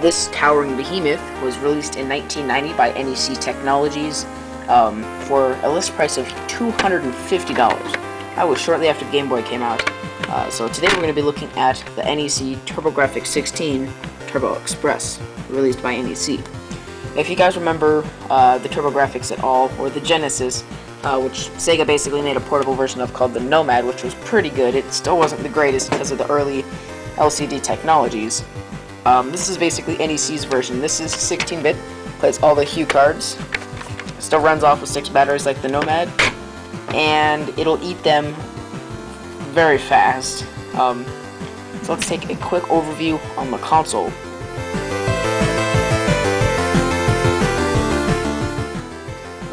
This towering behemoth was released in 1990 by NEC Technologies for a list price of $250. That was shortly after Game Boy came out. So today we're going to be looking at the NEC Turbografx-16 TurboExpress, released by NEC. If you guys remember the TurboGrafx at all, or the Genesis, which Sega basically made a portable version of called the Nomad, which was pretty good. It still wasn't the greatest because of the early LCD technologies. This is basically NEC's version. This is 16-bit, plays all the Hue cards, still runs off with 6 batteries like the Nomad, and it'll eat them very fast. So let's take a quick overview on the console.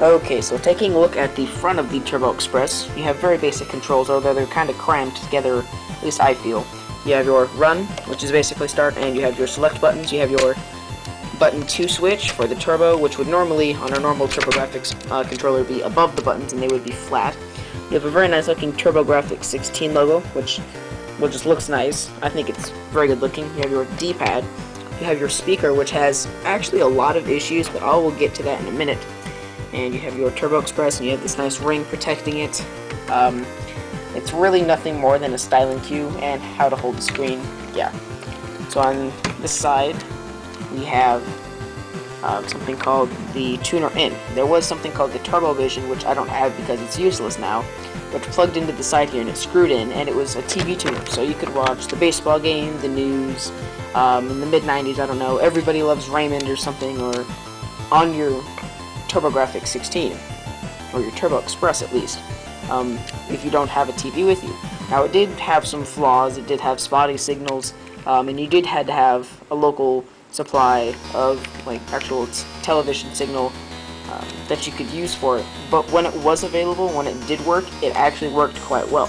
Okay, so taking a look at the front of the TurboExpress, you have very basic controls, although they're kind of crammed together, at least I feel. You have your run, which is basically start, and you have your select buttons. You have your button 2 switch for the turbo, which would normally, on a normal TurboGrafx controller, be above the buttons, and they would be flat. You have a very nice looking TurboGrafx-16 logo, which just looks nice. I think it's very good looking. You have your D-pad. You have your speaker, which has actually a lot of issues, but I will get to that in a minute. And you have your TurboExpress, and you have this nice ring protecting it. It's really nothing more than a styling cue and how to hold the screen. Yeah. So on this side, we have something called the tuner in. There was something called the Turbo Vision, which I don't have because it's useless now, but plugged into the side here and it's screwed in, and it was a TV tuner. So you could watch the baseball game, the news, in the mid-90s, I don't know, Everybody Loves Raymond or something, or on your TurboGrafx-16, or your TurboExpress at least. If you don't have a TV with you. Now, it did have some flaws. It did have spotty signals, and you did had to have a local supply of like actual television signal that you could use for it. But when it was available, when it did work, it actually worked quite well.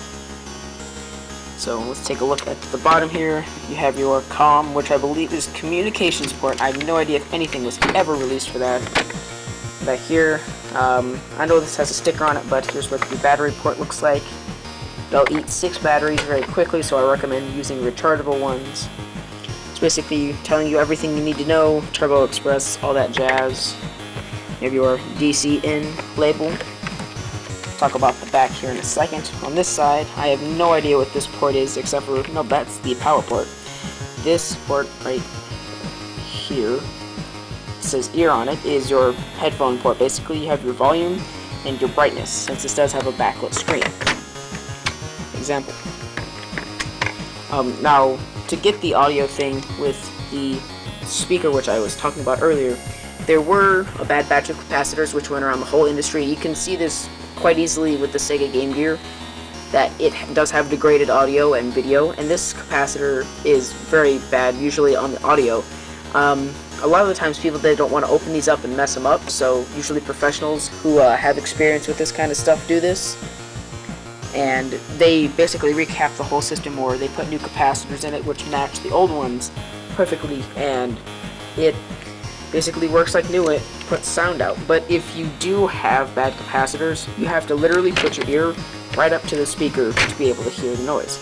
So let's take a look at the bottom here. You have your COM, which I believe is communications port. I have no idea if anything was ever released for that. Back here, I know this has a sticker on it, but here's what the battery port looks like. They'll eat 6 batteries very quickly, so I recommend using rechargeable ones. It's basically telling you everything you need to know, TurboExpress, all that jazz. You have your DC in label. Talk about the back here in a second. On this side, I have no idea what this port is, except for, no, that's the power port. This port right here, says ear on it, is your headphone port. Basically, you have your volume and your brightness, since this does have a backlit screen. Example. Now, to get the audio thing with the speaker, which I was talking about earlier, there were a bad batch of capacitors which went around the whole industry. You can see this quite easily with the Sega Game Gear, that it does have degraded audio and video, and this capacitor is very bad, usually on the audio. A lot of the times people, they don't want to open these up and mess them up, so usually professionals who have experience with this kind of stuff do this, and they basically recap the whole system, or they put new capacitors in it which match the old ones perfectly, and it basically works like new. It puts sound out. But if you do have bad capacitors, you have to literally put your ear right up to the speaker to be able to hear the noise.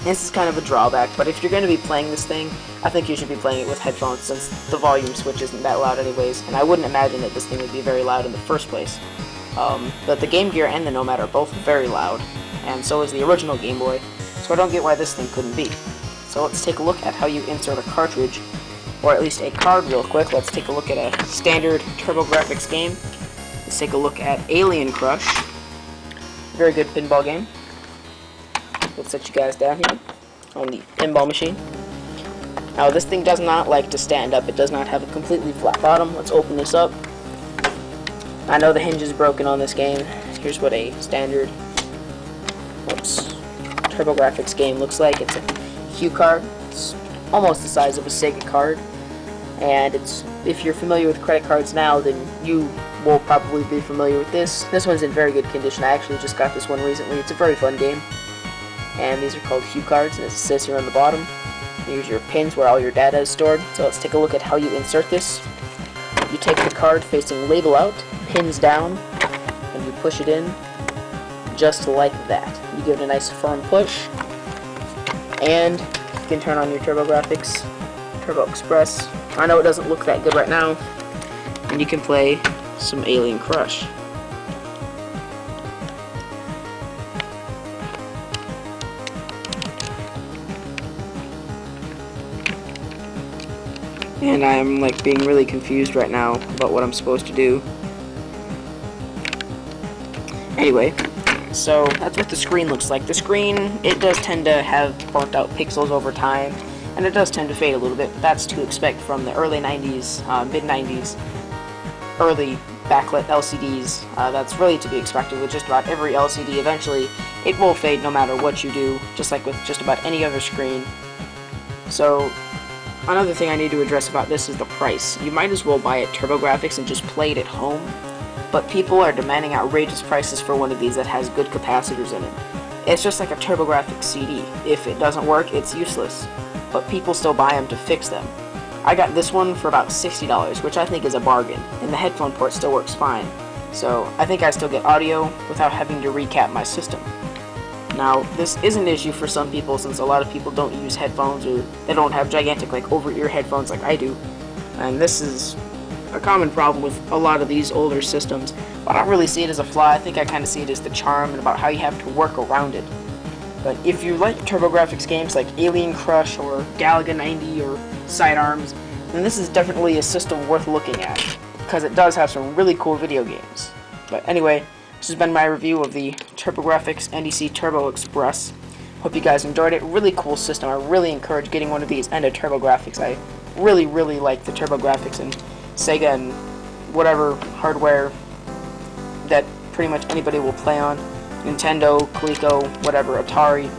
This is kind of a drawback, but if you're going to be playing this thing, I think you should be playing it with headphones, since the volume switch isn't that loud anyways, and I wouldn't imagine that this thing would be very loud in the first place. But the Game Gear and the Nomad are both very loud, and so is the original Game Boy, so I don't get why this thing couldn't be. So let's take a look at how you insert a cartridge, or at least a card real quick. Let's take a look at a standard TurboGrafx game. let's take a look at Alien Crush. Very good pinball game. Let's set you guys down here on the pinball machine. Now this thing does not like to stand up. It does not have a completely flat bottom. Let's open this up. I know the hinge is broken on this game. Here's what a standard Turbografx game looks like. It's a cue card. It's almost the size of a Sega card. And it's, if you're familiar with credit cards now, then you will probably be familiar with this. This one's in very good condition. I actually just got this one recently. It's a very fun game. And these are called cue cards, and it says here on the bottom. Here's your pins where all your data is stored. So let's take a look at how you insert this. You take the card facing label out, pins down, and you push it in just like that. You give it a nice firm push, and you can turn on your TurboExpress. I know it doesn't look that good right now, and you can play some Alien Crush. And I'm like being really confused right now about what I'm supposed to do. Anyway, so that's what the screen looks like. The screen, it does tend to have burnt out pixels over time, and it does tend to fade a little bit. That's to expect from the early 90s, mid 90s, early backlit LCDs. That's really to be expected with just about every LCD. Eventually, it will fade no matter what you do, just like with just about any other screen. So, another thing I need to address about this is the price. You might as well buy a Turbografx and just play it at home, but people are demanding outrageous prices for one of these that has good capacitors in it. It's just like a Turbografx CD. If it doesn't work, it's useless, but people still buy them to fix them. I got this one for about $60, which I think is a bargain, and the headphone port still works fine, so I think I still get audio without having to recap my system. Now, this is an issue for some people since a lot of people don't use headphones, or they don't have gigantic like over-ear headphones like I do. And this is a common problem with a lot of these older systems. But I don't really see it as a flaw. I think I kind of see it as the charm and about how you have to work around it. But if you like Turbografx games like Alien Crush or Galaga 90 or Sidearms, then this is definitely a system worth looking at, because it does have some really cool video games. But anyway, this has been my review of the Turbografx NEC TurboExpress. Hope you guys enjoyed it. Really cool system. I really encourage getting one of these and a Turbografx. I really like the Turbografx and Sega and whatever hardware that pretty much anybody will play on. Nintendo, Coleco, whatever, Atari.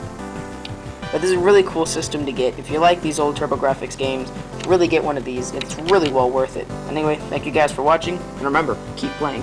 But this is a really cool system to get. If you like these old Turbografx games, really get one of these. It's really well worth it. Anyway, thank you guys for watching, and remember, keep playing.